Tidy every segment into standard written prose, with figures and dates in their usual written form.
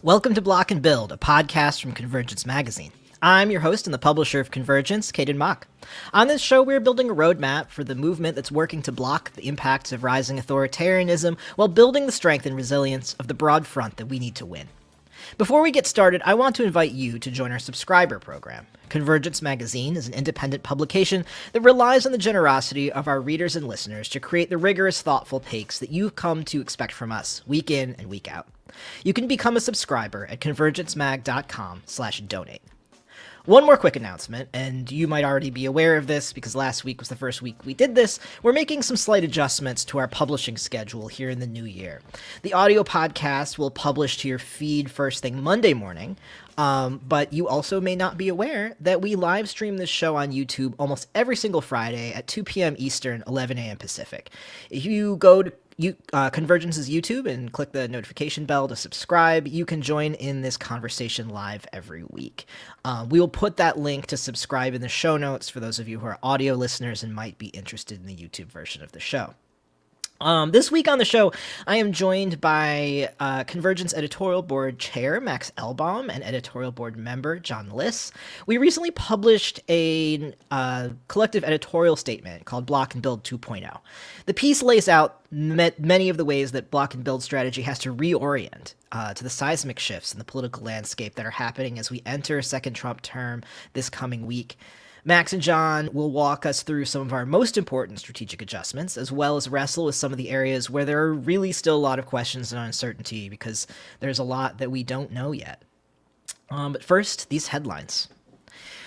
Welcome to Block and Build, a podcast from Convergence Magazine. I'm your host and the publisher of Convergence, Caden Mock. On this show, we're building a roadmap for the movement that's working to block the impacts of rising authoritarianism while building the strength and resilience of the broad front that we need to win. Before we get started, I want to invite you to join our subscriber program. Convergence Magazine is an independent publication that relies on the generosity of our readers and listeners to create the rigorous, thoughtful takes that you've come to expect from us week in and week out. You can become a subscriber at convergencemag.com/donate. One more quick announcement, and you might already be aware of this because last week was the first week we did this. We're making some slight adjustments to our publishing schedule here in the new year. The audio podcast will publish to your feed first thing Monday morning, but you also may not be aware that we live stream this show on YouTube almost every single Friday at 2 p.m. Eastern, 11 a.m. Pacific. If you go to Convergence's YouTube and click the notification bell to subscribe, you can join in this conversation live every week. We will put that link to subscribe in the show notes for those of you who are audio listeners and might be interested in the YouTube version of the show. This week on the show, I am joined by Convergence Editorial Board Chair Max Elbaum and Editorial Board Member Jon Liss. We recently published a collective editorial statement called Block and Build 2.0. The piece lays out many of the ways that Block and Build strategy has to reorient to the seismic shifts in the political landscape that are happening as we enter a second Trump term this coming week. Max and Jon will walk us through some of our most important strategic adjustments, as well as wrestle with some of the areas where there are really still a lot of questions and uncertainty because there's a lot that we don't know yet. But first, these headlines.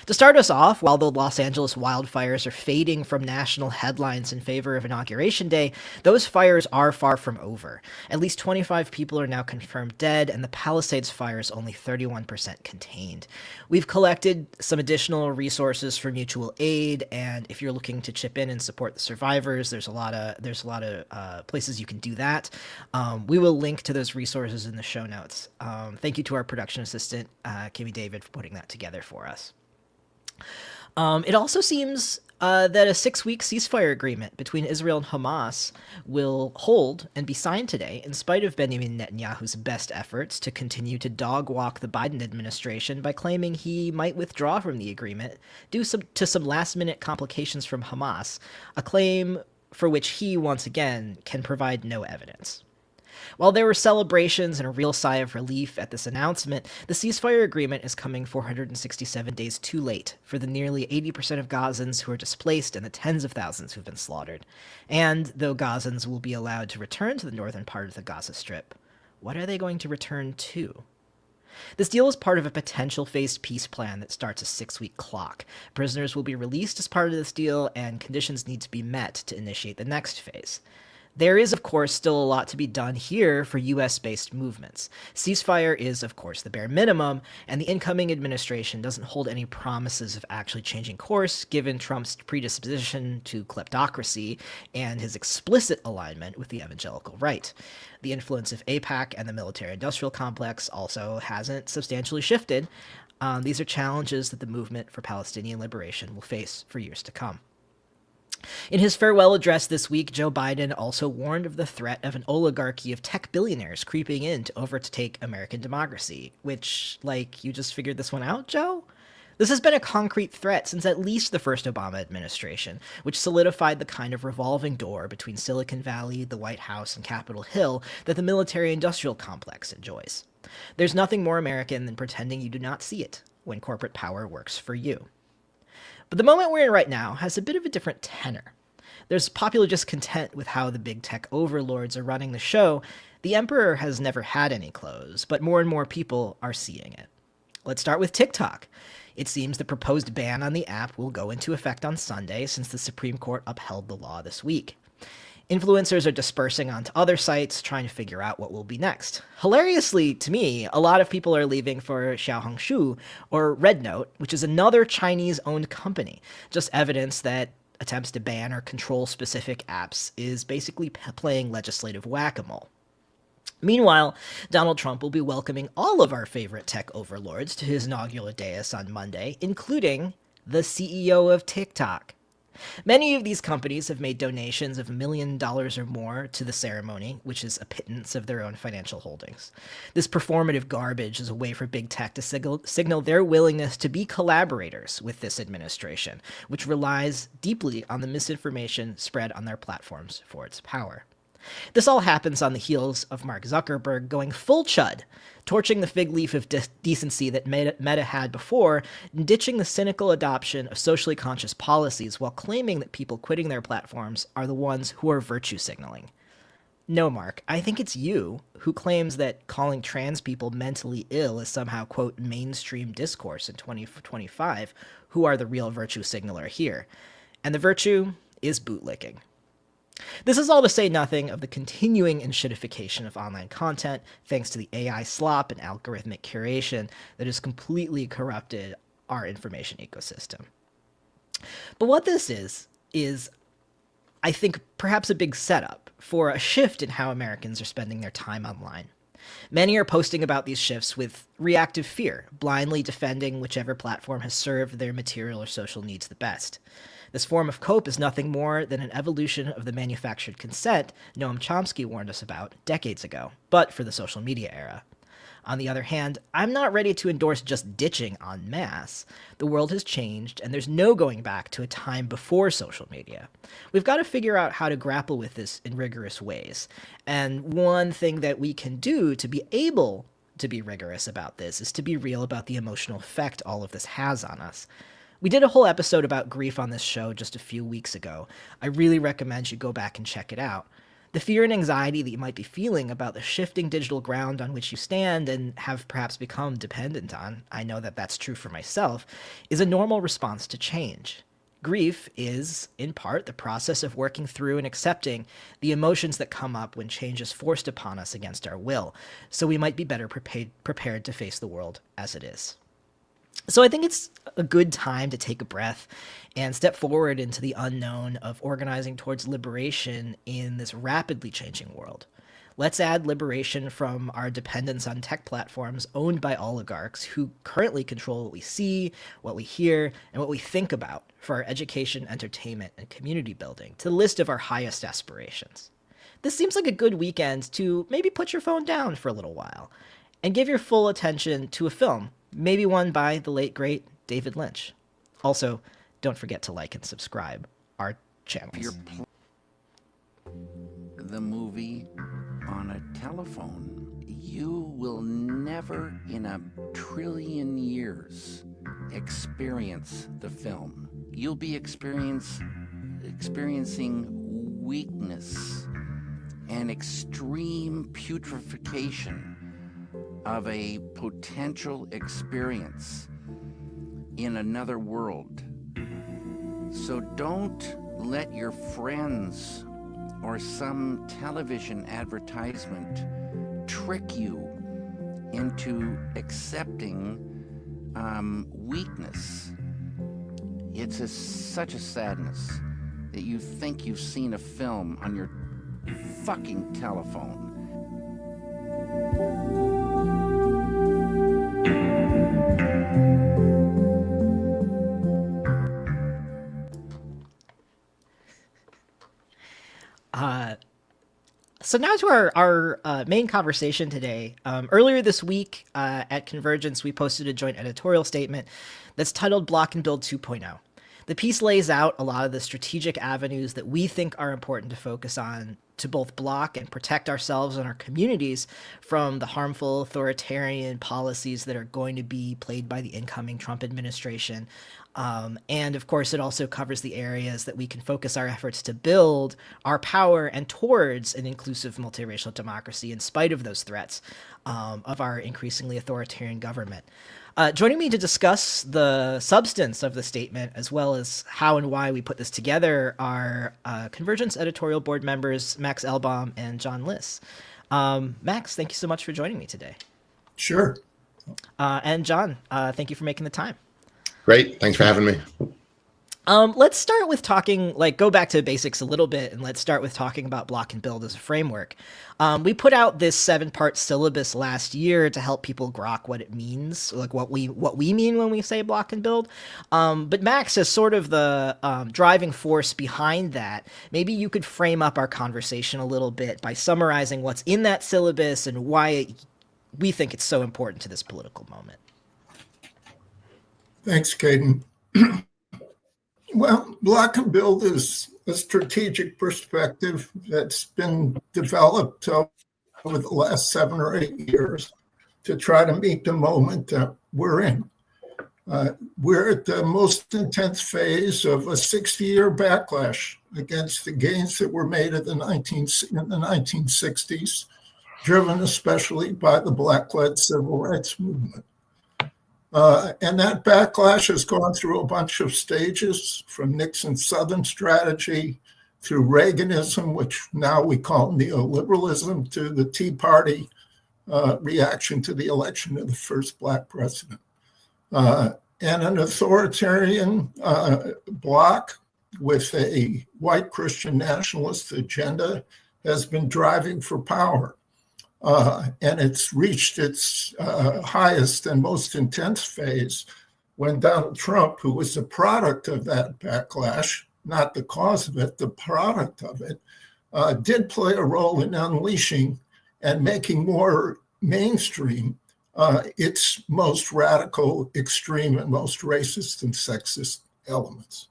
To start us off, while the Los Angeles wildfires are fading from national headlines in favor of Inauguration Day, those fires are far from over. At least 25 people are now confirmed dead, and the Palisades fire is only 31% contained. We've collected some additional resources for mutual aid, and if you're looking to chip in and support the survivors, there's a lot of places you can do that. We will link to those resources in the show notes. Thank you to our production assistant, Kimmy David, for putting that together for us. It also seems that a 6-week ceasefire agreement between Israel and Hamas will hold and be signed today, in spite of Benjamin Netanyahu's best efforts to continue to dog-walk the Biden administration by claiming he might withdraw from the agreement due to some last-minute complications from Hamas, a claim for which he, once again, can provide no evidence. While there were celebrations and a real sigh of relief at this announcement, the ceasefire agreement is coming 467 days too late for the nearly 80% of Gazans who are displaced and the tens of thousands who've been slaughtered. And though Gazans will be allowed to return to the northern part of the Gaza Strip, what are they going to return to? This deal is part of a potential phased peace plan that starts a 6-week clock. Prisoners will be released as part of this deal, and conditions need to be met to initiate the next phase. There is, of course, still a lot to be done here for U.S.-based movements. Ceasefire is, of course, the bare minimum, and the incoming administration doesn't hold any promises of actually changing course, given Trump's predisposition to kleptocracy and his explicit alignment with the evangelical right. The influence of AIPAC and the military-industrial complex also hasn't substantially shifted. These are challenges that the movement for Palestinian liberation will face for years to come. In his farewell address this week, Joe Biden also warned of the threat of an oligarchy of tech billionaires creeping in to overtake American democracy, which, you just figured this one out, Joe? This has been a concrete threat since at least the first Obama administration, which solidified the kind of revolving door between Silicon Valley, the White House, and Capitol Hill that the military-industrial complex enjoys. There's nothing more American than pretending you do not see it when corporate power works for you. But the moment we're in right now has a bit of a different tenor. There's popular discontent with how the big tech overlords are running the show. The emperor has never had any clothes, but more and more people are seeing it. Let's start with TikTok. It seems the proposed ban on the app will go into effect on Sunday since the Supreme Court upheld the law this week. Influencers are dispersing onto other sites, trying to figure out what will be next. Hilariously, to me, a lot of people are leaving for Xiaohongshu, or Red Note, which is another Chinese-owned company. Just evidence that attempts to ban or control specific apps is basically playing legislative whack-a-mole. Meanwhile, Donald Trump will be welcoming all of our favorite tech overlords to his inaugural dais on Monday, including the CEO of TikTok. Many of these companies have made donations of $1 million or more to the ceremony, which is a pittance of their own financial holdings. This performative garbage is a way for big tech to signal their willingness to be collaborators with this administration, which relies deeply on the misinformation spread on their platforms for its power. This all happens on the heels of Mark Zuckerberg going full chud, torching the fig leaf of decency that Meta had before, and ditching the cynical adoption of socially conscious policies while claiming that people quitting their platforms are the ones who are virtue signaling. No, Mark, I think it's you who claims that calling trans people mentally ill is somehow, quote, mainstream discourse in 2025 who are the real virtue signaler here. And the virtue is bootlicking. This is all to say nothing of the continuing enshittification of online content thanks to the AI slop and algorithmic curation that has completely corrupted our information ecosystem. But what this is, I think, perhaps a big setup for a shift in how Americans are spending their time online. Many are posting about these shifts with reactive fear, blindly defending whichever platform has served their material or social needs the best. This form of cope is nothing more than an evolution of the manufactured consent Noam Chomsky warned us about decades ago, but for the social media era. On the other hand, I'm not ready to endorse just ditching en masse. The world has changed, and there's no going back to a time before social media. We've got to figure out how to grapple with this in rigorous ways. And one thing that we can do to be able to be rigorous about this is to be real about the emotional effect all of this has on us. We did a whole episode about grief on this show just a few weeks ago. I really recommend you go back and check it out. The fear and anxiety that you might be feeling about the shifting digital ground on which you stand and have perhaps become dependent on, I know that that's true for myself, is a normal response to change. Grief is, in part, the process of working through and accepting the emotions that come up when change is forced upon us against our will, so we might be better prepared to face the world as it is. So I think it's a good time to take a breath and step forward into the unknown of organizing towards liberation in this rapidly changing world. Let's add liberation from our dependence on tech platforms owned by oligarchs who currently control what we see, what we hear, and what we think about for our education, entertainment, and community building to the list of our highest aspirations. This seems like a good weekend to maybe put your phone down for a little while and give your full attention to a film, maybe one by the late, great David Lynch. Also, don't forget to like and subscribe our channels. The movie on a telephone. You will never in a trillion years experience the film. You'll be experiencing weakness and extreme putrefaction of a potential experience in another world. So don't let your friends or some television advertisement trick you into accepting weakness. It's such a sadness that you think you've seen a film on your fucking telephone. So now to our main conversation today. Earlier this week at Convergence, we posted a joint editorial statement that's titled Block and Build 2.0. The piece lays out a lot of the strategic avenues that we think are important to focus on to both block and protect ourselves and our communities from the harmful authoritarian policies that are going to be played by the incoming Trump administration. And of course, it also covers the areas that we can focus our efforts to build our power and towards an inclusive multiracial democracy in spite of those threats of our increasingly authoritarian government. Joining me to discuss the substance of the statement, as well as how and why we put this together, are Convergence editorial board members Max Elbaum and Jon Liss. Max, thank you so much for joining me today. Sure. And Jon, thank you for making the time. Great. Thanks for having me. Let's start with talking, go back to basics a little bit, and let's start with talking about block and build as a framework. We put out this 7-part syllabus last year to help people grok what it means, like what we mean when we say block and build. But Max, is sort of the driving force behind that, maybe you could frame up our conversation a little bit by summarizing what's in that syllabus and why we think it's so important to this political moment. Thanks, Caden. Well, block and build is a strategic perspective that's been developed over the last 7 or 8 years to try to meet the moment that we're in. We're at the most intense phase of a 60-year backlash against the gains that were made in the 1960s, driven especially by the Black-led civil rights movement. And that backlash has gone through a bunch of stages, from Nixon's Southern strategy through Reaganism, which now we call neoliberalism, to the Tea Party reaction to the election of the first Black president. And an authoritarian bloc with a white Christian nationalist agenda has been driving for power. And it's reached its highest and most intense phase when Donald Trump, who was the product of that backlash, not the cause of it, the product of it, did play a role in unleashing and making more mainstream its most radical, extreme, and most racist and sexist elements.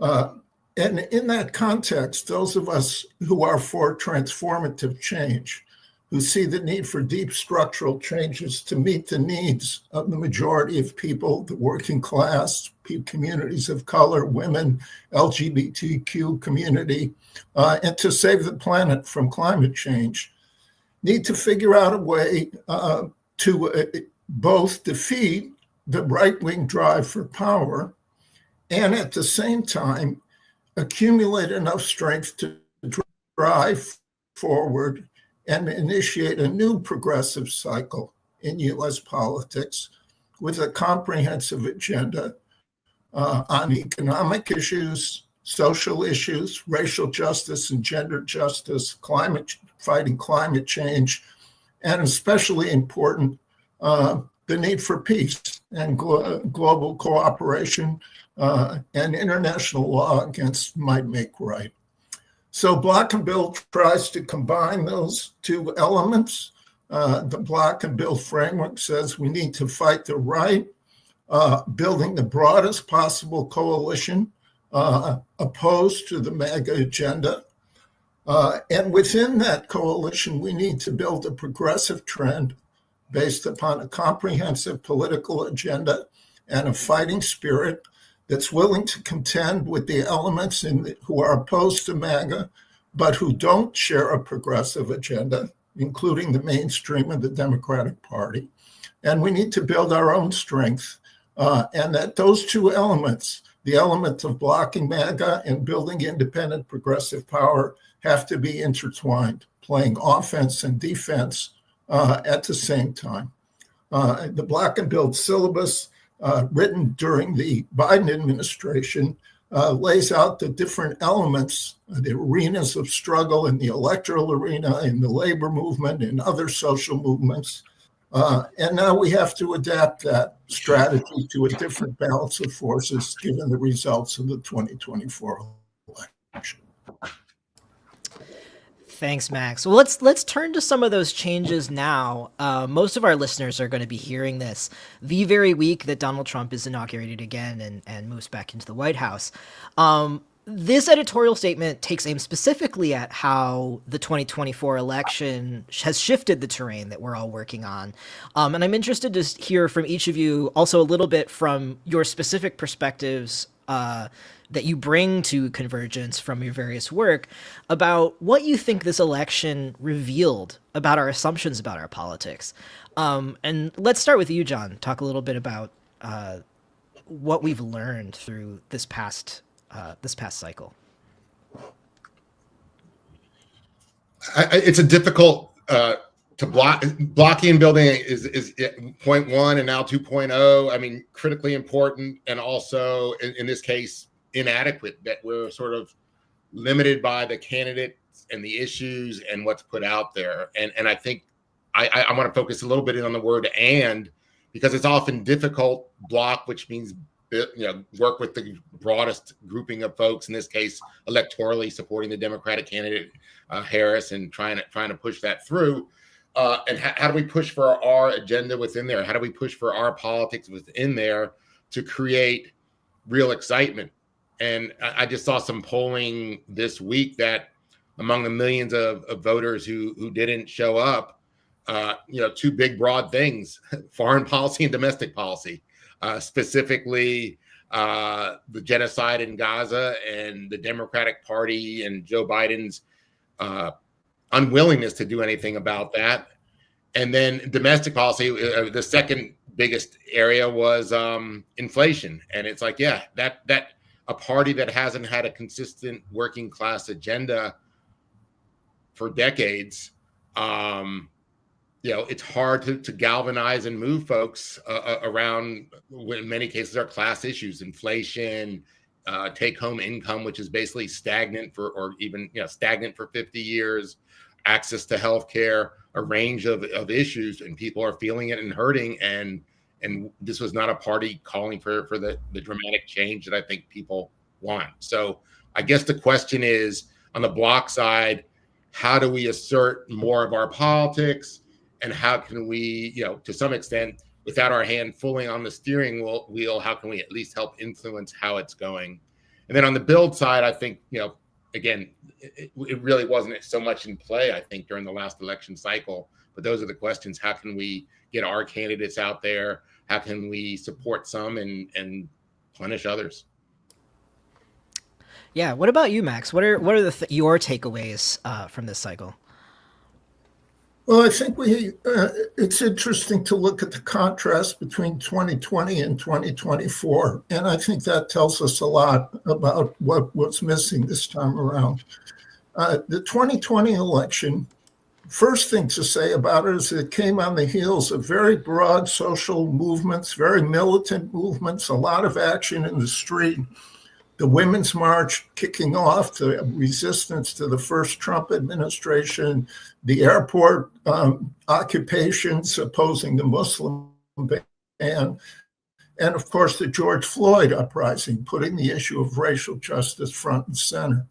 And in that context, those of us who are for transformative change, who see the need for deep structural changes to meet the needs of the majority of people, the working class, communities of color, women, LGBTQ community, and to save the planet from climate change, need to figure out a way to both defeat the right-wing drive for power and at the same time accumulate enough strength to drive forward and initiate a new progressive cycle in U.S. politics with a comprehensive agenda on economic issues, social issues, racial justice and gender justice, fighting climate change, and especially important, the need for peace and global cooperation and international law against might make right. So block and build tries to combine those two elements. The block and build framework says we need to fight the right, building the broadest possible coalition opposed to the MAGA agenda. And within that coalition, we need to build a progressive trend based upon a comprehensive political agenda and a fighting spirit that's willing to contend with the elements who are opposed to MAGA, but who don't share a progressive agenda, including the mainstream of the Democratic Party. And we need to build our own strength. And that those two elements, the element of blocking MAGA and building independent progressive power, have to be intertwined, playing offense and defense at the same time. The block and build syllabus, written during the Biden administration, lays out the different elements, the arenas of struggle in the electoral arena, in the labor movement, in other social movements. And now we have to adapt that strategy to a different balance of forces given the results of the 2024 election. Thanks, Max. Well, let's turn to some of those changes now. Most of our listeners are going to be hearing this the very week that Donald Trump is inaugurated again and moves back into the White House. This editorial statement takes aim specifically at how the 2024 election has shifted the terrain that we're all working on. And I'm interested to hear from each of you also a little bit from your specific perspectives that you bring to Convergence from your various work about what you think this election revealed about our assumptions about our politics. And let's start with you, Jon. Talk a little bit about what we've learned through this past cycle. It's a difficult to blocking and building is point one and now 2.0. I mean, critically important, and also in this case, inadequate, that we're sort of limited by the candidates and the issues and what's put out there. And I think I want to focus a little bit on the word "and," because it's often difficult. Block, which means work with the broadest grouping of folks. In this case, electorally supporting the Democratic candidate Harris and trying to push that through. And how do we push for our agenda within there? How do we push for our politics within there to create real excitement? And I just saw some polling this week that among the millions of voters who didn't show up, two big broad things: foreign policy and domestic policy, specifically the genocide in Gaza and the Democratic Party and Joe Biden's unwillingness to do anything about that. And then domestic policy, the second biggest area was inflation. And it's like, that a party that hasn't had a consistent working class agenda for decades, it's hard to galvanize and move folks around, in many cases, are class issues: inflation, take-home income, which is basically stagnant for 50 years, access to healthcare, a range of issues, and people are feeling it and hurting. And this was not a party calling for the dramatic change that I think people want. So I guess the question is, on the Block side, how do we assert more of our politics? And how can we, to some extent, without our hand fully on the steering wheel, how can we at least help influence how it's going? And then on the build side, I think, again, it really wasn't so much in play, I think, during the last election cycle. But those are the questions. How can we get our candidates out there? How can we support some and punish others? Yeah. What about you, Max? What are your takeaways from this cycle? Well, I think it's interesting to look at the contrast between 2020 and 2024. And I think that tells us a lot about what was missing this time around. The 2020 election, first thing to say about it is it came on the heels of very broad social movements, very militant movements, a lot of action in the street. The Women's March kicking off the resistance to the first Trump administration, the airport occupations opposing the Muslim ban, and of course the George Floyd uprising, putting the issue of racial justice front and center.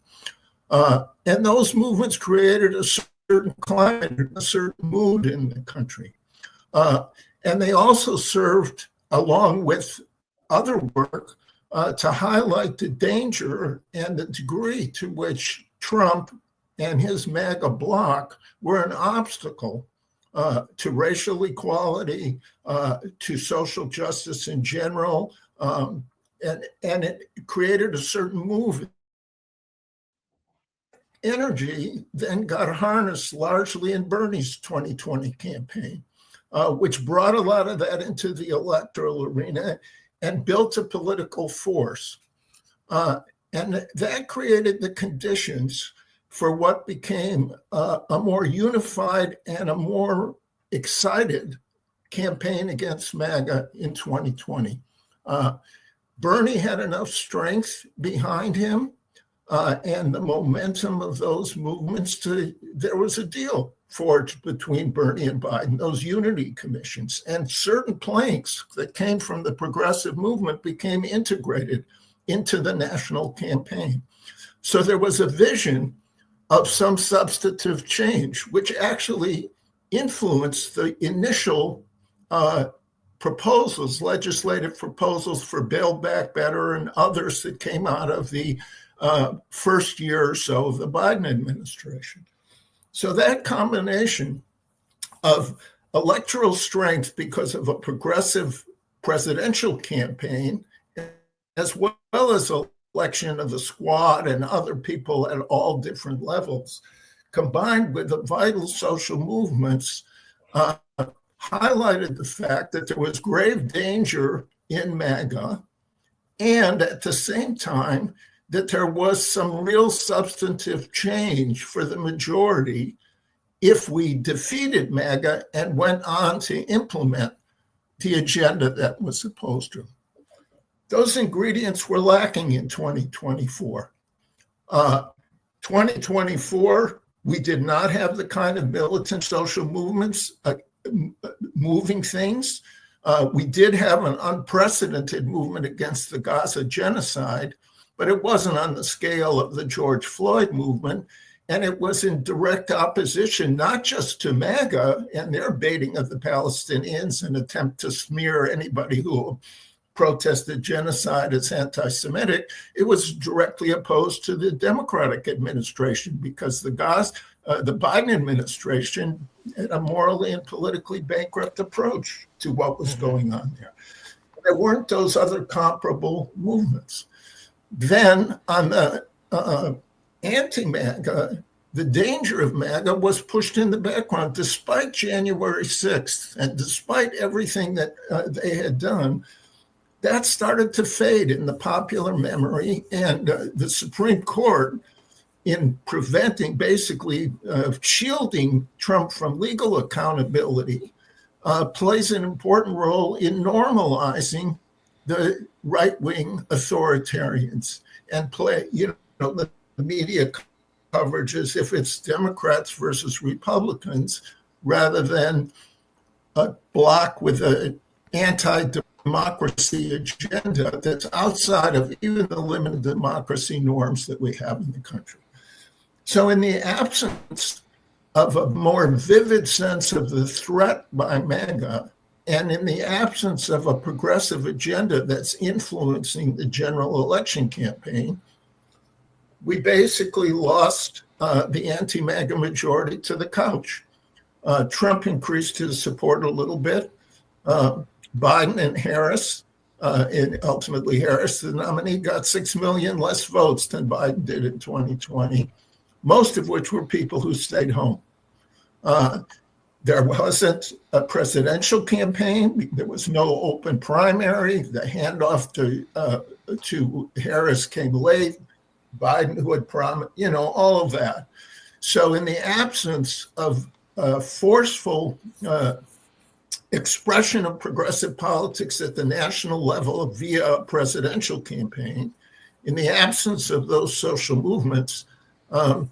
And those movements created a certain climate, a certain mood in the country. And they also served, along with other work, to highlight the danger and the degree to which Trump and his MAGA bloc were an obstacle to racial equality, to social justice in general, and it created a certain move. Energy then got harnessed largely in Bernie's 2020 campaign, which brought a lot of that into the electoral arena and built a political force. And that created the conditions for what became a more unified and a more excited campaign against MAGA in 2020. Bernie had enough strength behind him and the momentum of those movements there was a deal forged between Bernie and Biden, those unity commissions, and certain planks that came from the progressive movement became integrated into the national campaign. So there was a vision of some substantive change, which actually influenced the initial proposals, legislative proposals for Build Back Better and others that came out of the first year or so of the Biden administration. So that combination of electoral strength because of a progressive presidential campaign, as well as election of the squad and other people at all different levels, combined with the vital social movements, highlighted the fact that there was grave danger in MAGA, and at the same time, that there was some real substantive change for the majority if we defeated MAGA and went on to implement the agenda that was opposed to. Those ingredients were lacking in 2024. 2024, we did not have the kind of militant social movements moving things. We did have an unprecedented movement against the Gaza genocide, but it wasn't on the scale of the George Floyd movement. And it was in direct opposition, not just to MAGA and their baiting of the Palestinians and attempt to smear anybody who protested genocide as anti-Semitic. It was directly opposed to the Democratic administration because the Biden administration had a morally and politically bankrupt approach to what was going on there. There weren't those other comparable movements. Then on the anti-MAGA, the danger of MAGA was pushed in the background. Despite January 6th and despite everything that they had done, that started to fade in the popular memory. And the Supreme Court, in preventing, basically shielding Trump from legal accountability, plays an important role in normalizing the right-wing authoritarians and play, the media coverage as if it's Democrats versus Republicans rather than a bloc with an anti-democracy agenda that's outside of even the limited democracy norms that we have in the country. So in the absence of a more vivid sense of the threat by MAGA, and in the absence of a progressive agenda that's influencing the general election campaign, we basically lost the anti-MAGA majority to the couch. Trump increased his support a little bit. Biden and Harris, and ultimately Harris, the nominee, got 6 million less votes than Biden did in 2020, most of which were people who stayed home. There wasn't a presidential campaign. There was no open primary. The handoff to Harris came late. Biden, who had promised, all of that. So in the absence of forceful expression of progressive politics at the national level via a presidential campaign, in the absence of those social movements, and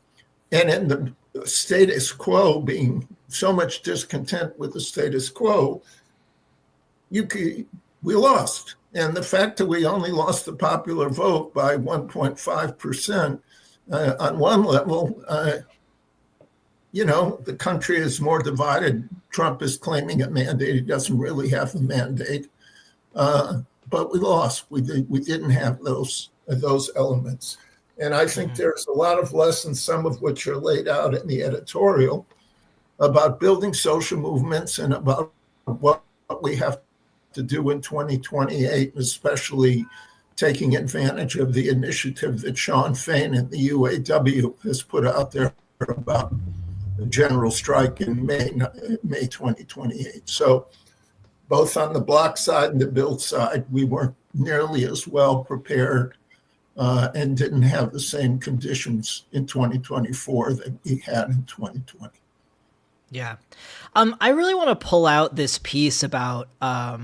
in the status quo being so much discontent with the status quo, we lost. And the fact that we only lost the popular vote by 1.5% on one level, the country is more divided. Trump is claiming a mandate. He doesn't really have a mandate. But we lost. We didn't have those elements. And I think there's a lot of lessons, some of which are laid out in the editorial, about building social movements and about what we have to do in 2028, especially taking advantage of the initiative that Sean Fain and the UAW has put out there about the general strike in May 2028. So both on the block side and the build side, we weren't nearly as well prepared and didn't have the same conditions in 2024 that we had in 2020. Yeah. I really want to pull out this piece about I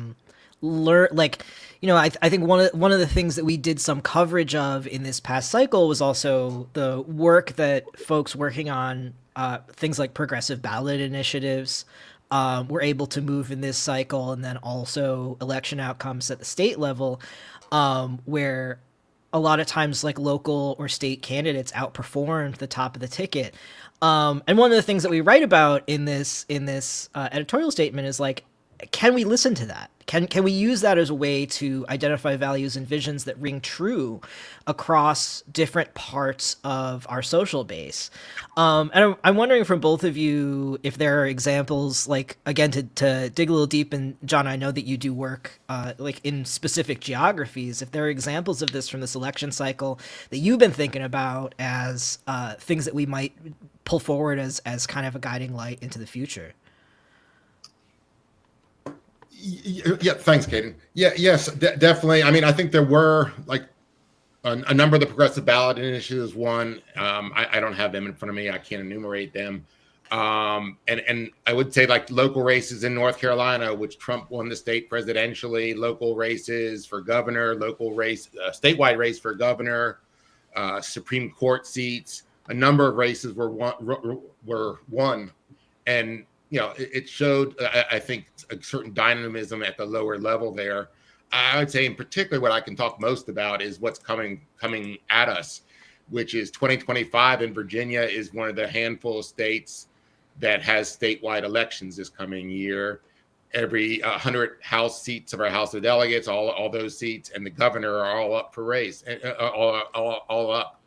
think one of the things that we did some coverage of in this past cycle was also the work that folks working on things like progressive ballot initiatives were able to move in this cycle, and then also election outcomes at the state level, where a lot of times like local or state candidates outperformed the top of the ticket. And one of the things that we write about in this editorial statement is like, can we listen to that? Can we use that as a way to identify values and visions that ring true across different parts of our social base? And I'm wondering from both of you if there are examples, like, again, to dig a little deep, and Jon, I know that you do work like in specific geographies, if there are examples of this from this election cycle that you've been thinking about as things that we might pull forward as kind of a guiding light into the future. Yeah, thanks, Caden. Yes, definitely. I mean, I think there were like a number of the progressive ballot initiatives. One, I don't have them in front of me. I can't enumerate them. And I would say like local races in North Carolina, which Trump won the state presidentially, local races for governor, statewide race for governor, Supreme Court seats, a number of races were won. And, it showed, I think, a certain dynamism at the lower level there. I would say in particular, what I can talk most about is what's coming at us, which is 2025 in Virginia is one of the handful of states that has statewide elections this coming year. Every 100 House seats of our House of Delegates, all those seats, and the governor are all up for race, all up.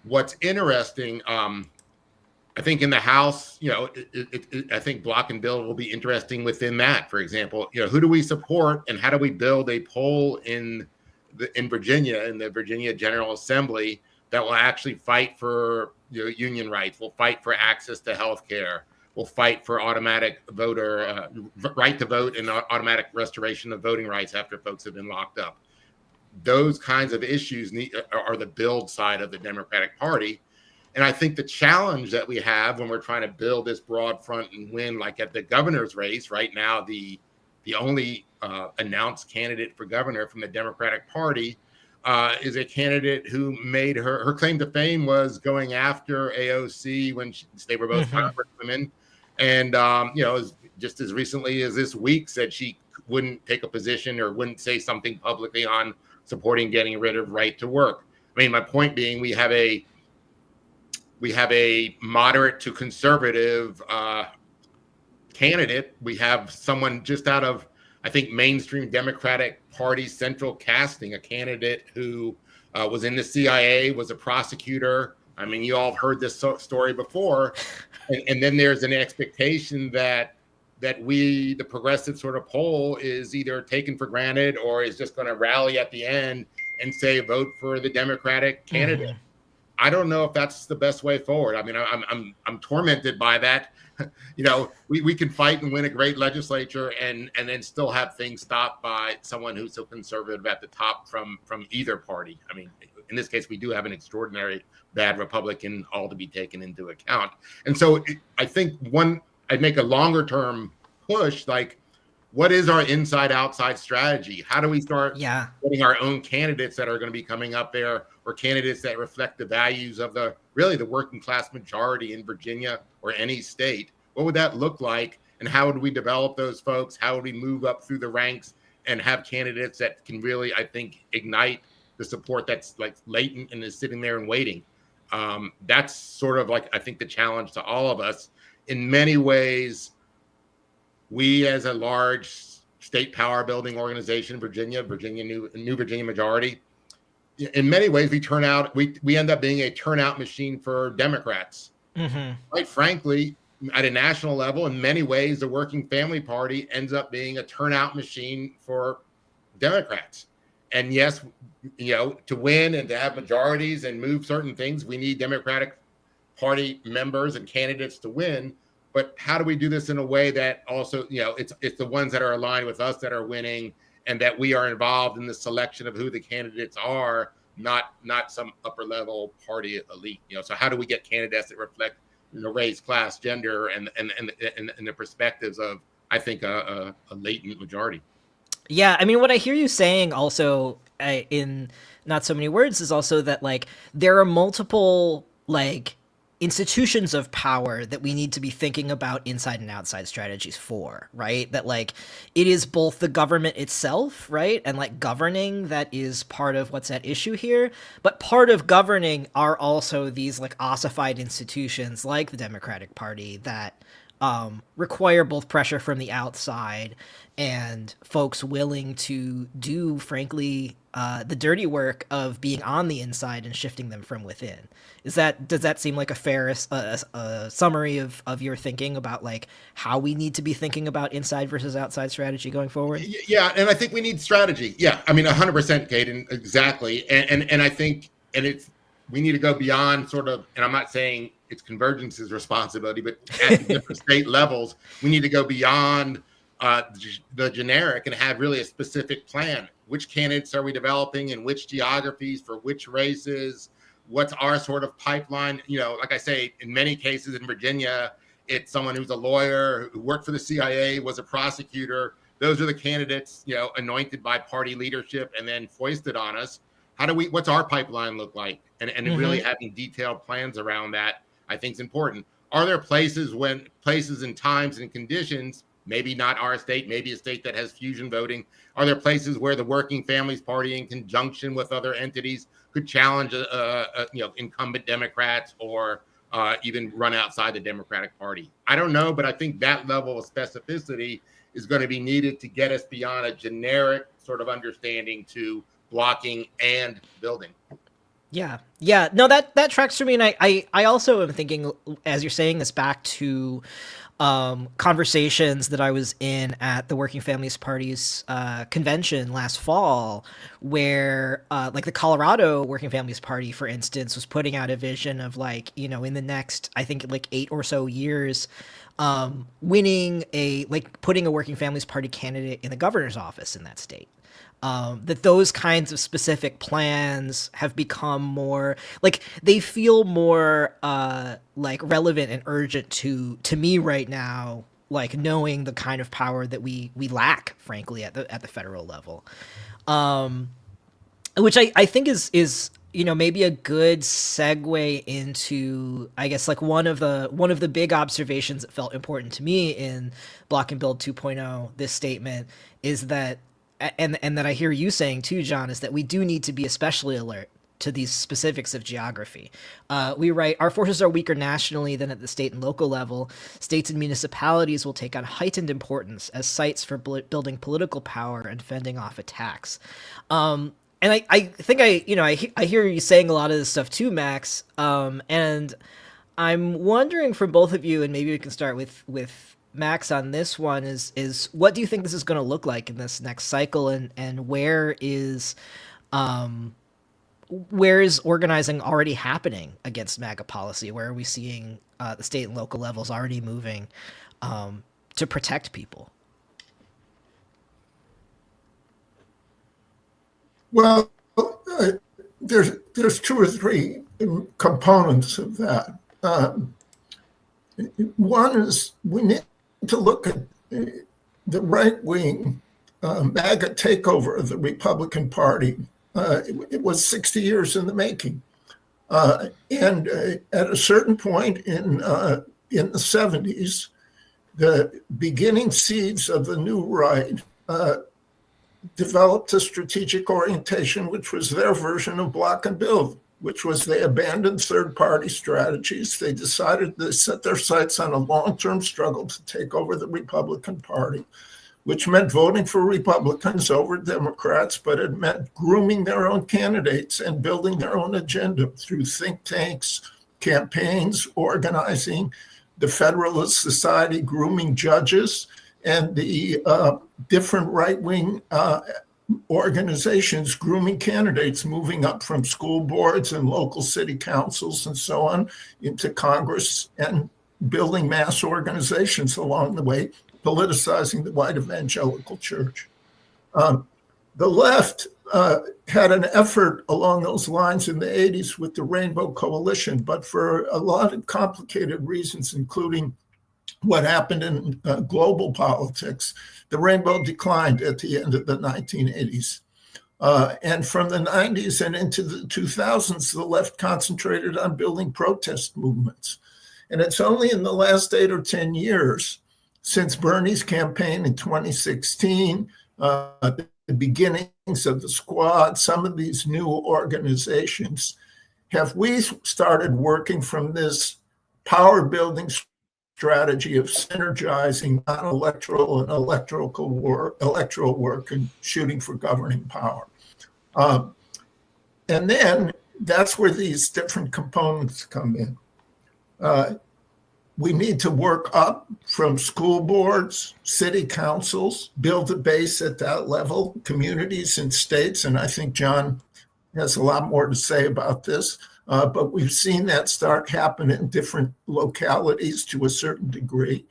What's interesting, I think in the House, I think block and build will be interesting within that. For example, who do we support, and how do we build a poll in Virginia, in the Virginia General Assembly, that will actually fight for union rights, will fight for access to health care, will fight for automatic voter right to vote and automatic restoration of voting rights after folks have been locked up. Those kinds of issues are the build side of the Democratic Party. And I think the challenge that we have when we're trying to build this broad front and win, like at the governor's race right now, the only announced candidate for governor from the Democratic Party is a candidate who made her claim to fame was going after AOC when they were both congresswomen. And, just as recently as this week said she wouldn't take a position or wouldn't say something publicly on supporting getting rid of right to work. I mean, my point being, we have a moderate to conservative candidate. We have someone just out of, I think, mainstream Democratic Party central casting, a candidate who was in the CIA, was a prosecutor. I mean, you all have heard this story before. And then there's an expectation that we, the progressive sort of poll, is either taken for granted or is just going to rally at the end and say, vote for the Democratic candidate. I don't know if that's the best way forward. I mean, I'm tormented by that. We can fight and win a great legislature and then still have things stopped by someone who's so conservative at the top from either party. I mean, in this case, we do have an extraordinary bad Republican, all to be taken into account. And so I think I'd make a longer term push, like, what is our inside-outside strategy? How do we start getting our own candidates that are going to be coming up there, or candidates that reflect the values of the working class majority in Virginia or any state? What would that look like? And how would we develop those folks? How would we move up through the ranks and have candidates that can really, I think, ignite the support that's like latent and is sitting there and waiting? That's sort of like, I think, the challenge to all of us. In many ways, we as a large state power building organization, New Virginia majority, in many ways we end up being a turnout machine for Democrats. Quite frankly, at a national level, in many ways, the Working Family Party ends up being a turnout machine for Democrats. And yes, to win and to have majorities and move certain things, we need Democratic Party members and candidates to win. But how do we do this in a way that also, it's the ones that are aligned with us that are winning, and that we are involved in the selection of who the candidates are, not some upper level party elite. So how do we get candidates that reflect race, class, gender, and the perspectives of, I think, a latent majority? Yeah, I mean, what I hear you saying also in not so many words is also that, like, there are multiple, like, institutions of power that we need to be thinking about inside and outside strategies for, right? That, like, it is both the government itself, right? And, like, governing that is part of what's at issue here. But part of governing are also these, like, ossified institutions like the Democratic Party that require both pressure from the outside and folks willing to do, frankly, the dirty work of being on the inside and shifting them from within. Does that seem like a fair summary of your thinking about, like, how we need to be thinking about inside versus outside strategy going forward? Yeah, and I think we need strategy. Yeah, I mean, 100%, Caden, exactly. And I think, we need to go beyond sort of, and I'm not saying it's Convergence's responsibility, but at the different state levels, we need to go beyond the generic and have really a specific plan. Which candidates are we developing in which geographies for which races? What's our sort of pipeline? Like I say, in many cases in Virginia, it's someone who's a lawyer, who worked for the CIA, was a prosecutor. Those are the candidates, anointed by party leadership and then foisted on us. What's our pipeline look like? And really having detailed plans around that, I think, is important. Are there places and times and conditions, maybe not our state, maybe a state that has fusion voting, are there places where the Working Families Party, in conjunction with other entities, could challenge incumbent Democrats or even run outside the Democratic Party? I don't know, but I think that level of specificity is going to be needed to get us beyond a generic sort of understanding to blocking and building. Yeah. No, that tracks for me. And I also am thinking, as you're saying this, back to conversations that I was in at the Working Families Party's convention last fall, where like the Colorado Working Families Party, for instance, was putting out a vision of in the next, I think, 8 or so years, putting a Working Families Party candidate in the governor's office in that state. That those kinds of specific plans have become more they feel more relevant and urgent to me right now, knowing the kind of power that we lack, frankly, at the federal level, which I think is maybe a good segue into, I guess, one of the big observations that felt important to me in Block and Build 2.0, this statement is that, and that I hear you saying too, Jon, is that we do need to be especially alert to these specifics of geography. We write, our forces are weaker nationally than at the state and local level. States and municipalities will take on heightened importance as sites for building political power and fending off attacks. And I think I hear you saying a lot of this stuff too, Max. And I'm wondering from both of you, and maybe we can start with Max on this one, is what do you think this is going to look like in this next cycle, and where is organizing already happening against MAGA policy? Where are we seeing the state and local levels already moving to protect people? Well, there's 2 or 3 components of that. One is we need to look at the right-wing MAGA takeover of the Republican Party. It was 60 years in the making. And at a certain point in the 70s, the beginning seeds of the new right developed a strategic orientation, which was their version of block and build, which was they abandoned third-party strategies. They decided to set their sights on a long-term struggle to take over the Republican Party, which meant voting for Republicans over Democrats, but it meant grooming their own candidates and building their own agenda through think tanks, campaigns, organizing, the Federalist Society grooming judges, and the different right-wing organizations grooming candidates, moving up from school boards and local city councils and so on into Congress, and building mass organizations along the way, politicizing the white evangelical church. The left had an effort along those lines in the 80s with the Rainbow Coalition, but for a lot of complicated reasons, including what happened in global politics, the Rainbow declined at the end of the 1980s. And from the 90s and into the 2000s, the left concentrated on building protest movements. And it's only in the last 8 or 10 years, since Bernie's campaign in 2016, the beginnings of the Squad, some of these new organizations, have we started working from this power building strategy of synergizing non-electoral and electoral work and shooting for governing power. And then that's where these different components come in. We need to work up from school boards, city councils, build a base at that level, communities and states. And I think Jon has a lot more to say about this. But we've seen that start happen in different localities to a certain degree.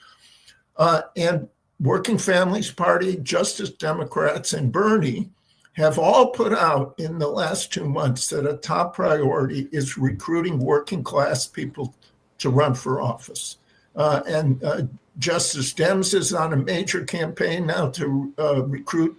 And Working Families Party, Justice Democrats, and Bernie have all put out in the last 2 months that a top priority is recruiting working class people to run for office. And Justice Dems is on a major campaign now to recruit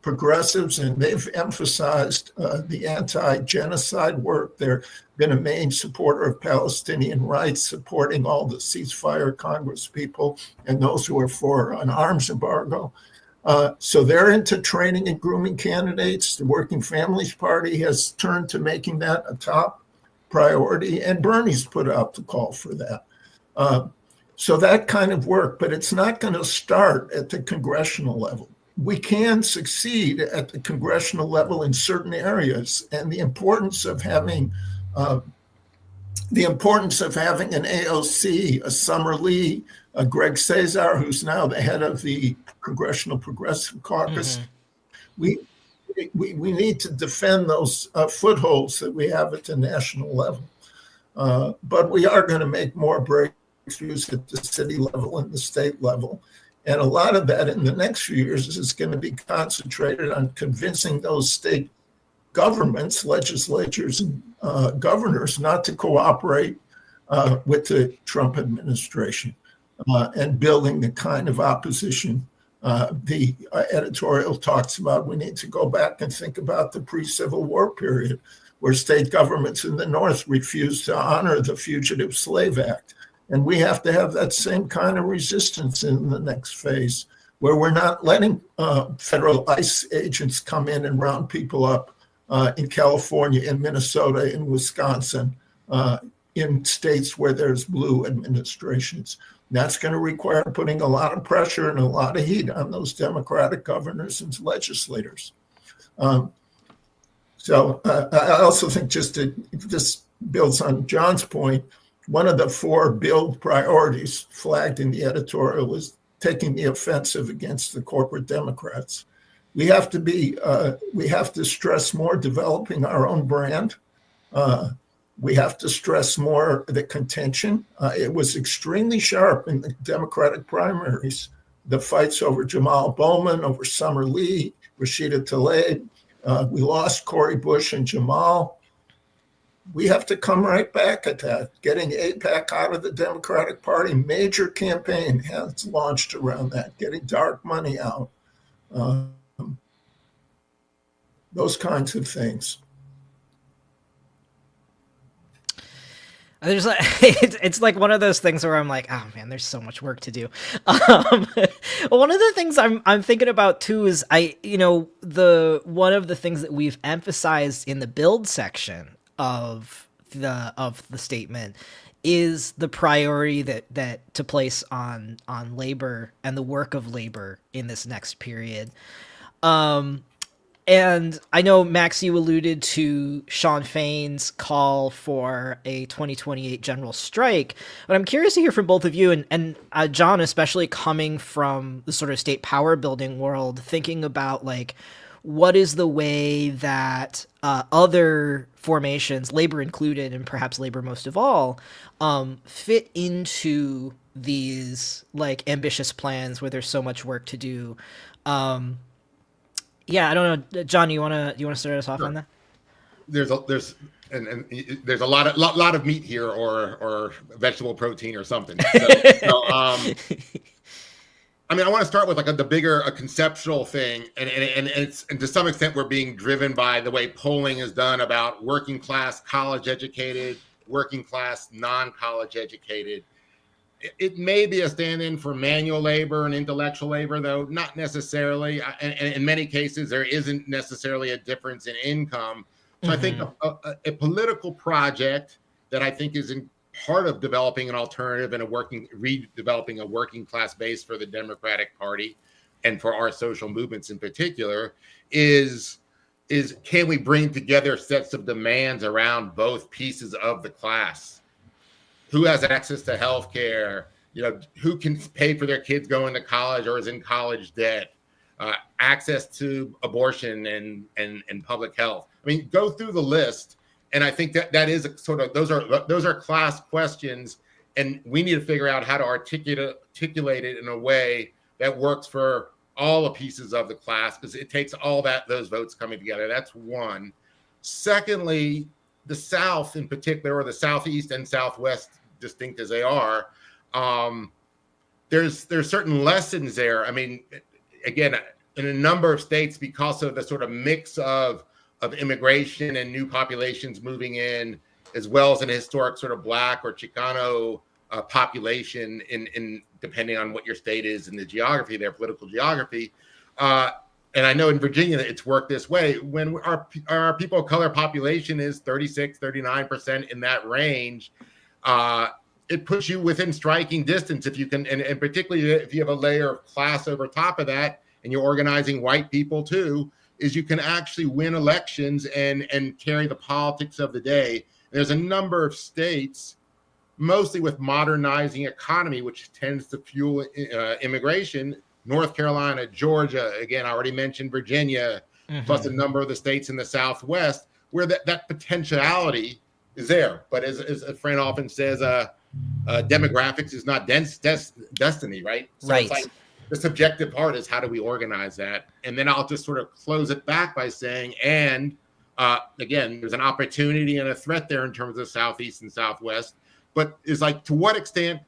progressives, and they've emphasized the anti-genocide work. They've been a main supporter of Palestinian rights, supporting all the ceasefire Congress people and those who are for an arms embargo. So they're into training and grooming candidates. The Working Families Party has turned to making that a top priority, and Bernie's put out the call for that. So that kind of work, but it's not going to start at the congressional level. We can succeed at the congressional level in certain areas, and the importance of having an AOC, a Summer Lee, a Greg Cesar, who's now the head of the Congressional Progressive Caucus. We need to defend those footholds that we have at the national level. But we are going to make more breakthroughs at the city level and the state level. And a lot of that in the next few years is going to be concentrated on convincing those state governments, legislatures, and governors not to cooperate with the Trump administration and building the kind of opposition the editorial talks about. We need to go back and think about the pre-Civil War period, where state governments in the North refused to honor the Fugitive Slave Act. And we have to have that same kind of resistance in the next phase, where we're not letting federal ICE agents come in and round people up in California, in Minnesota, in Wisconsin, in states where there's blue administrations. That's going to require putting a lot of pressure and a lot of heat on those Democratic governors and legislators. So I also think, this builds on John's point, one of the 4 build priorities flagged in the editorial is taking the offensive against the corporate Democrats. We have to stress more developing our own brand. We have to stress more the contention. It was extremely sharp in the Democratic primaries, the fights over Jamal Bowman, over Summer Lee, Rashida Tlaib. We lost Cori Bush and Jamal. We have to come right back at that. Getting AIPAC out of the Democratic Party, major campaign has launched around that, getting dark money out, those kinds of things. There's like, it's like one of those things where I'm like, oh man, there's so much work to do. One of the things I'm thinking about too is one of the things that we've emphasized in the build section of the statement is the priority that to place on labor and the work of labor in this next period. And I know, Max, you alluded to Sean Fain's call for a 2028 general strike, but I'm curious to hear from both of you, and Jon, especially coming from the sort of state power building world, thinking about like, what is the way that other formations, labor included, and perhaps labor most of all, fit into these like ambitious plans where there's so much work to do. Yeah, I don't know, Jon. You wanna start us off on that? There's a lot of meat here, or vegetable protein or something. I mean, I want to start with like the bigger conceptual thing, and to some extent we're being driven by the way polling is done about working class college educated, working class non-college educated. It may be a stand-in for manual labor and intellectual labor, though not necessarily. And in many cases, there isn't necessarily a difference in income. So I think a political project that I think is in part of developing an alternative and redeveloping a working class base for the Democratic Party and for our social movements in particular is can we bring together sets of demands around both pieces of the class? Who has access to health care? Who can pay for their kids going to college or is in college debt? Access to abortion and public health. I mean, go through the list, and I think that is sort of those are class questions, and we need to figure out how to articulate it in a way that works for all the pieces of the class, because it takes all those votes coming together. That's one. Secondly, the South in particular, or the Southeast and Southwest, distinct as they are, There's certain lessons there. I mean, again, in a number of states, because of the sort of mix of immigration and new populations moving in, as well as an historic sort of Black or Chicano population in depending on what your state is and the geography, their political geography. And I know in Virginia it's worked this way. When our people of color population is 36, 39% in that range, it puts you within striking distance if you can, and particularly if you have a layer of class over top of that, and you're organizing white people too, is you can actually win elections and carry the politics of the day. There's a number of states, mostly with modernizing economy, which tends to fuel immigration. North Carolina, Georgia, again, I already mentioned Virginia, plus a number of the states in the Southwest, where that potentiality is there. But as a friend often says, demographics is not destiny, right? So right. It's like the subjective part is how do we organize that? And then I'll just sort of close it back by saying, and again, there's an opportunity and a threat there in terms of Southeast and Southwest, but is like, to what extent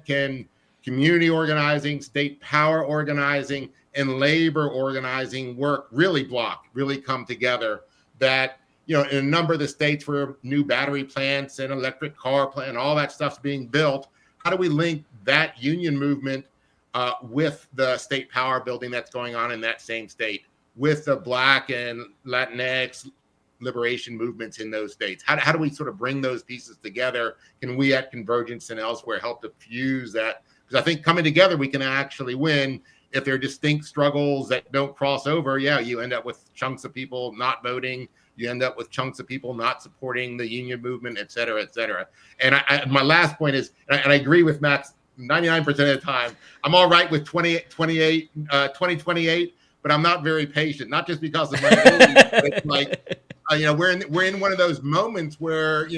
can community organizing, state power organizing, and labor organizing work really come together? That, in a number of the states where new battery plants and electric car plant, all that stuff's being built, how do we link that union movement with the state power building that's going on in that same state, with the Black and Latinx liberation movements in those states? How do we sort of bring those pieces together? Can we at Convergence and elsewhere help to fuse that? Because I think coming together, we can actually win. If there are distinct struggles that don't cross over, you end up with chunks of people not voting. You end up with chunks of people not supporting the union movement, et cetera, et cetera. And my last point is, and I agree with Max 99% of the time, I'm all right with 2028, but I'm not very patient, not just because of my age, but it's like, we're in one of those moments where,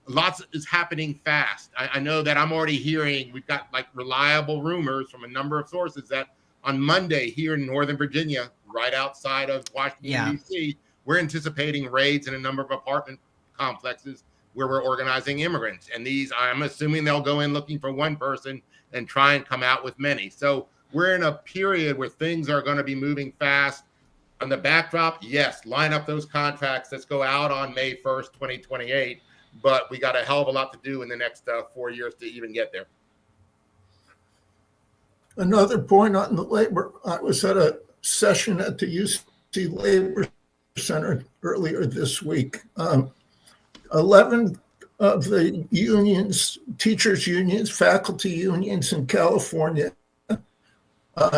lots is happening fast. I know that I'm already hearing, we've got like reliable rumors from a number of sources that on Monday here in Northern Virginia, right outside of Washington, D.C., we're anticipating raids in a number of apartment complexes where we're organizing immigrants. And these, I'm assuming they'll go in looking for one person and try and come out with many. So we're in a period where things are going to be moving fast. On the backdrop, yes, line up those contracts. Let's go out on May 1st, 2028. But we got a hell of a lot to do in the next 4 years to even get there. Another point on the labor, I was at a session at the UC Labor Center earlier this week. 11 of the unions, teachers unions, faculty unions in California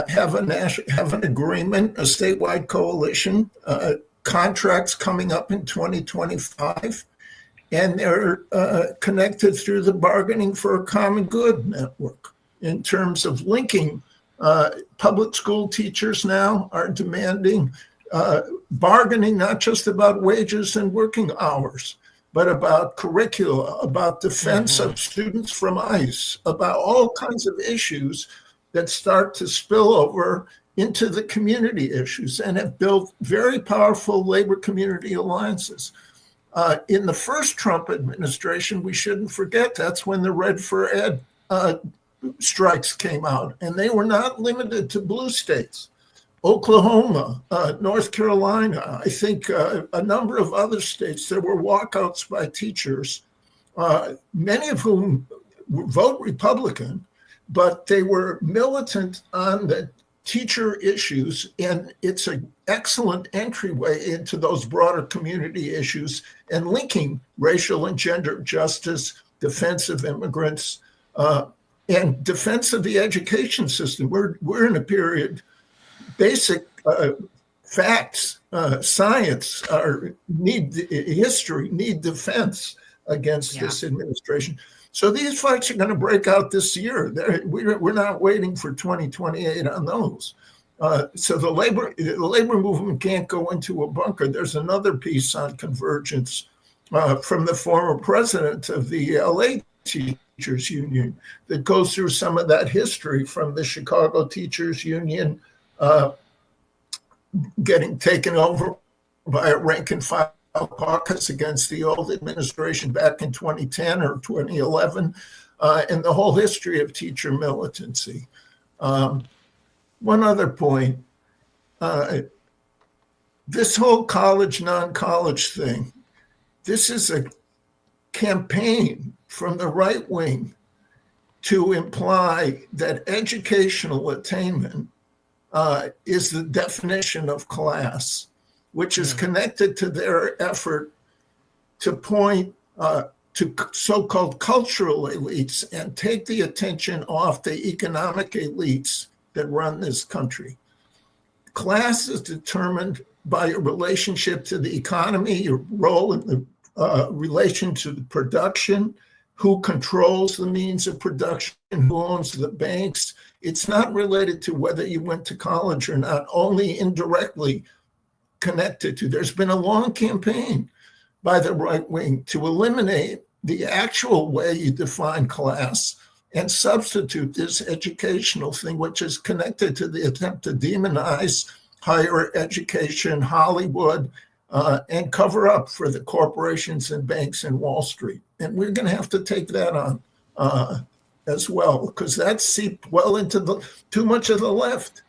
have an agreement, a statewide coalition, contracts coming up in 2025, and they're connected through the Bargaining for a Common Good network in terms of linking. Public school teachers now are demanding bargaining, not just about wages and working hours, but about curricula, about defense of students from ICE, about all kinds of issues that start to spill over into the community issues and have built very powerful labor community alliances. In the first Trump administration, we shouldn't forget that's when the Red for Ed strikes came out, and they were not limited to blue states. Oklahoma, North Carolina, I think a number of other states, there were walkouts by teachers, many of whom vote Republican, but they were militant on the teacher issues, and it's an excellent entryway into those broader community issues and linking racial and gender justice, defense of immigrants, and defense of the education system. We're in a period, basic facts, science, history need defense against this administration. So these fights are going to break out this year. We're not waiting for 2028 on those. So the labor movement can't go into a bunker. There's another piece on convergence from the former president of the LA Teachers Union that goes through some of that history from the Chicago Teachers Union getting taken over by a rank and file caucus against the old administration back in 2010 or 2011, in the whole history of teacher militancy. One other point, this whole college, non-college thing, this is a campaign from the right wing to imply that educational attainment is the definition of class, which is connected to their effort to point to so-called cultural elites and take the attention off the economic elites that run this country. Class is determined by your relationship to the economy, your role in the relation to the production, who controls the means of production, who owns the banks. It's not related to whether you went to college or not, only indirectly connected to. There's been a long campaign by the right wing to eliminate the actual way you define class and substitute this educational thing, which is connected to the attempt to demonize higher education, Hollywood, and cover up for the corporations and banks and Wall Street. And we're going to have to take that on as well, because that seeped well into too much of the left.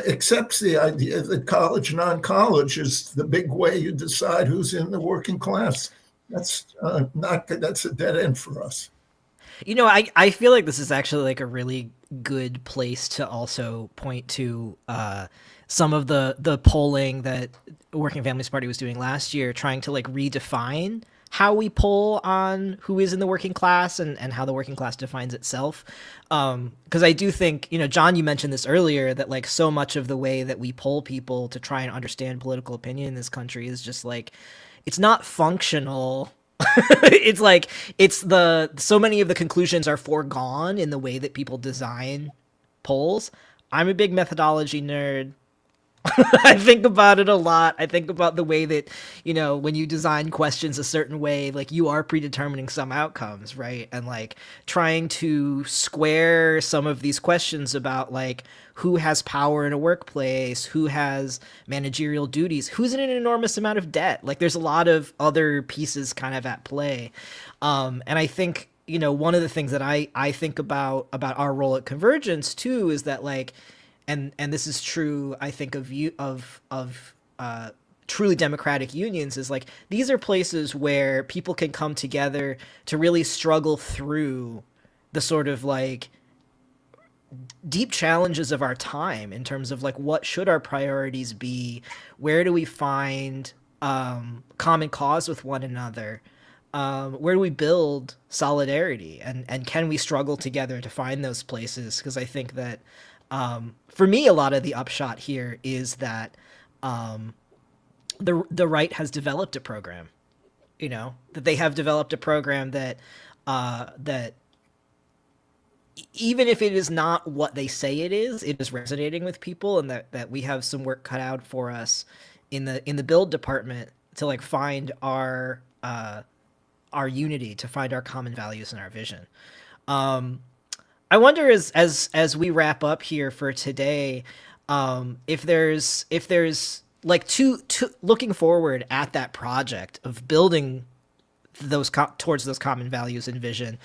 Accepts the idea that college, non-college is the big way you decide who's in the working class. That's not good. That's a dead end for us. You know, I feel like this is actually like a really good place to also point to some of the polling that Working Families Party was doing last year, trying to like redefine how we poll on who is in the working class and how the working class defines itself. Because I do think, you know, John, you mentioned this earlier, that like so much of the way that we poll people to try and understand political opinion in this country is just like, it's not functional. It's like, so many of the conclusions are foregone in the way that people design polls. I'm a big methodology nerd. I think about it a lot. I think about the way that, you know, when you design questions a certain way, like you are predetermining some outcomes, right? And like trying to square some of these questions about like who has power in a workplace, who has managerial duties, who's in an enormous amount of debt. Like there's a lot of other pieces kind of at play. And I think, you know, one of the things that I think about our role at Convergence too is that like, and this is true, I think, of truly democratic unions, is like these are places where people can come together to really struggle through the sort of like deep challenges of our time in terms of like what should our priorities be, where do we find common cause with one another, where do we build solidarity, and can we struggle together to find those places? Because I think that for me, a lot of the upshot here is that the right has developed a program, you know, that they have developed a program that that even if it is not what they say it is resonating with people, and that we have some work cut out for us in the build department to like find our unity, to find our common values and our vision. I wonder as we wrap up here for today, if there's like to looking forward at that project of building those towards those common values and vision,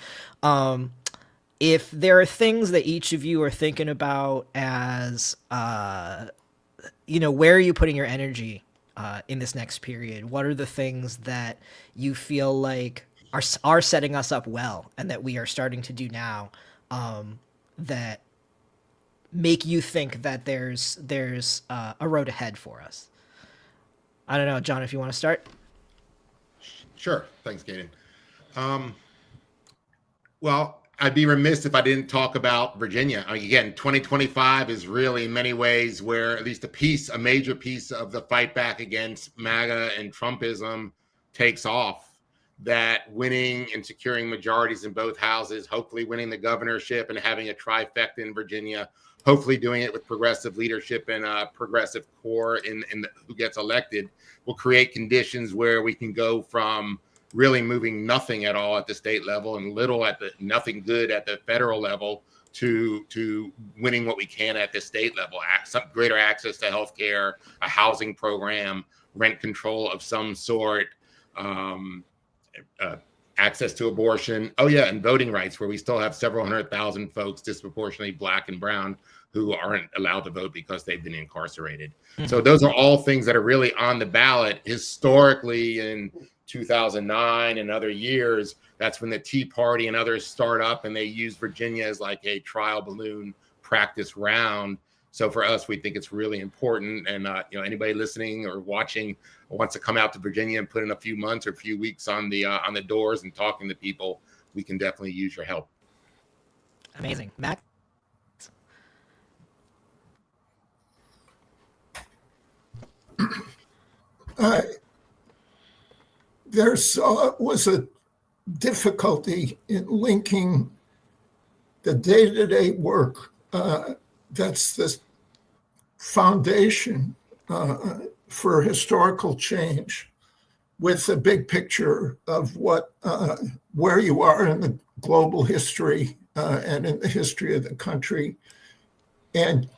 if there are things that each of you are thinking about as you know, where are you putting your energy in this next period? What are the things that you feel like are setting us up well and that we are starting to do now, that make you think that there's a road ahead for us? I don't know, John, if you want to start. Sure. Thanks, Gaten. Well, I'd be remiss if I didn't talk about Virginia. I mean, again, 2025 is really in many ways where at least a major piece of the fight back against MAGA and Trumpism takes off. That winning and securing majorities in both houses, hopefully winning the governorship and having a trifecta in Virginia, hopefully doing it with progressive leadership and a progressive core in who gets elected, will create conditions where we can go from really moving nothing at all at the state level and nothing good at the federal level to winning what we can at the state level. Some greater access to healthcare, a housing program, rent control of some sort, access to abortion. Oh yeah, and voting rights, where we still have several 100,000 folks, disproportionately Black and brown, who aren't allowed to vote because they've been incarcerated. Mm-hmm. So those are all things that are really on the ballot. Historically, in 2009 and other years, that's when the Tea Party and others start up, and they use Virginia as like a trial balloon practice round. So for us, we think it's really important. And anybody listening or watching wants to come out to Virginia and put in a few months or a few weeks on the doors and talking to people, we can definitely use your help. Amazing. Matt? There was a difficulty in linking the day-to-day work that's the foundation for historical change with the big picture of where you are in the global history and in the history of the country, and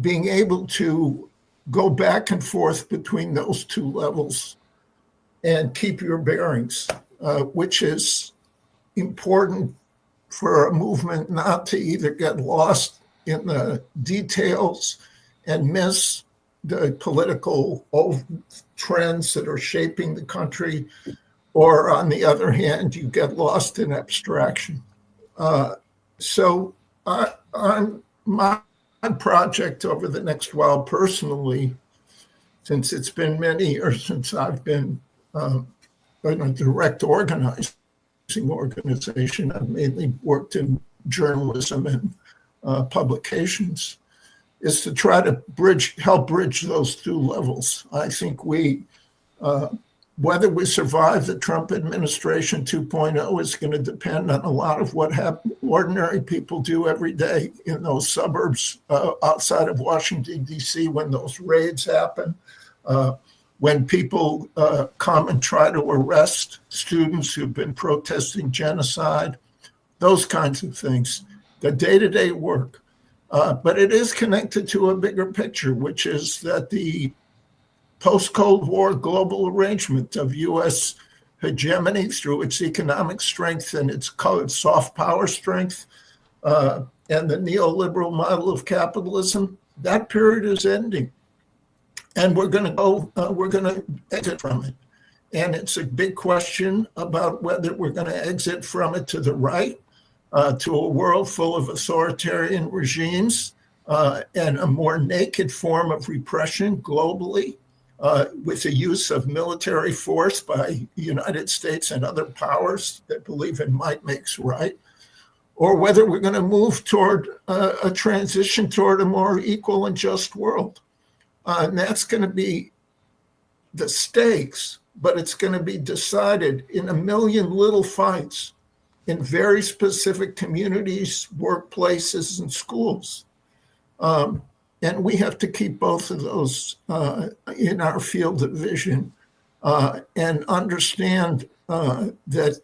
being able to go back and forth between those two levels and keep your bearings, which is important for a movement not to either get lost in the details and miss the political trends that are shaping the country, or on the other hand, you get lost in abstraction. So my project over the next while personally, since it's been many years since I've been in a direct organizing organization, I've mainly worked in journalism and publications, is to try to help bridge those two levels. I think whether we survive the Trump administration 2.0 is going to depend on a lot of what ordinary people do every day in those suburbs outside of Washington, D.C., when those raids happen, when people come and try to arrest students who've been protesting genocide, those kinds of things, the day-to-day work. But it is connected to a bigger picture, which is that the post-Cold War global arrangement of U.S. hegemony through its economic strength and its soft power strength and the neoliberal model of capitalism, that period is ending. And we're going to exit from it. And it's a big question about whether we're going to exit from it to the right, to a world full of authoritarian regimes and a more naked form of repression globally, with the use of military force by the United States and other powers that believe in might makes right, or whether we're going to move toward a transition toward a more equal and just world. And that's going to be the stakes, but it's going to be decided in a million little fights in very specific communities, workplaces, and schools. And we have to keep both of those in our field of vision and understand that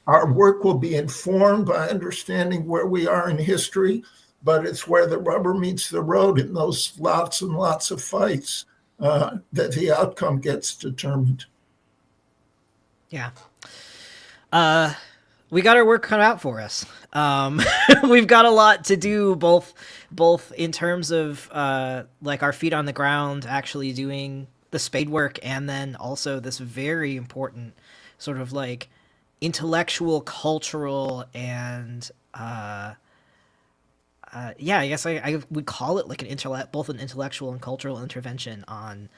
our work will be informed by understanding where we are in history, but it's where the rubber meets the road in those lots and lots of fights that the outcome gets determined. Yeah. We got our work cut out for us. We've got a lot to do, both in terms of like our feet on the ground, actually doing the spade work, and then also this very important sort of like intellectual, cultural, and I guess I would call it like both an intellectual and cultural intervention on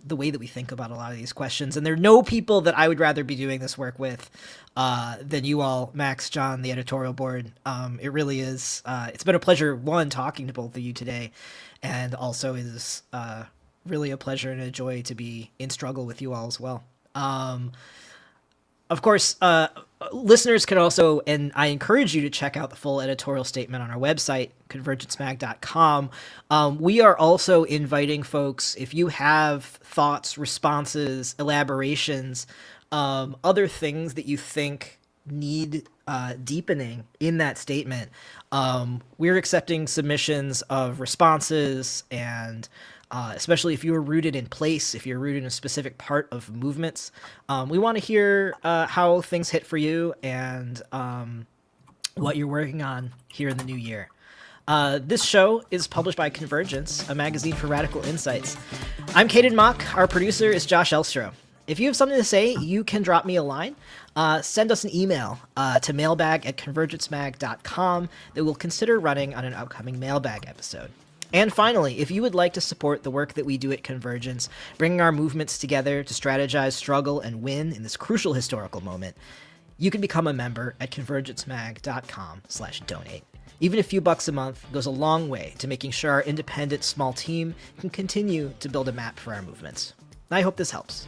the way that we think about a lot of these questions. And there are no people that I would rather be doing this work with than you all, Max, Jon, the editorial board. It really is. It's been a pleasure, one, talking to both of you today, and also is really a pleasure and a joy to be in struggle with you all as well. Of course, listeners can also, and I encourage you to check out the full editorial statement on our website, convergencemag.com. We are also inviting folks, if you have thoughts, responses, elaborations, other things that you think need deepening in that statement, we're accepting submissions of responses and especially if you're rooted in place, if you're rooted in a specific part of movements. We want to hear how things hit for you and what you're working on here in the new year. This show is published by Convergence, a magazine for radical insights. I'm Caden Mock. Our producer is Josh Elstro. If you have something to say, you can drop me a line. Send us an email to mailbag@convergencemag.com that we'll consider running on an upcoming mailbag episode. And finally, if you would like to support the work that we do at Convergence, bringing our movements together to strategize, struggle, and win in this crucial historical moment, you can become a member at convergencemag.com/donate. Even a few bucks a month goes a long way to making sure our independent small team can continue to build a map for our movements. I hope this helps.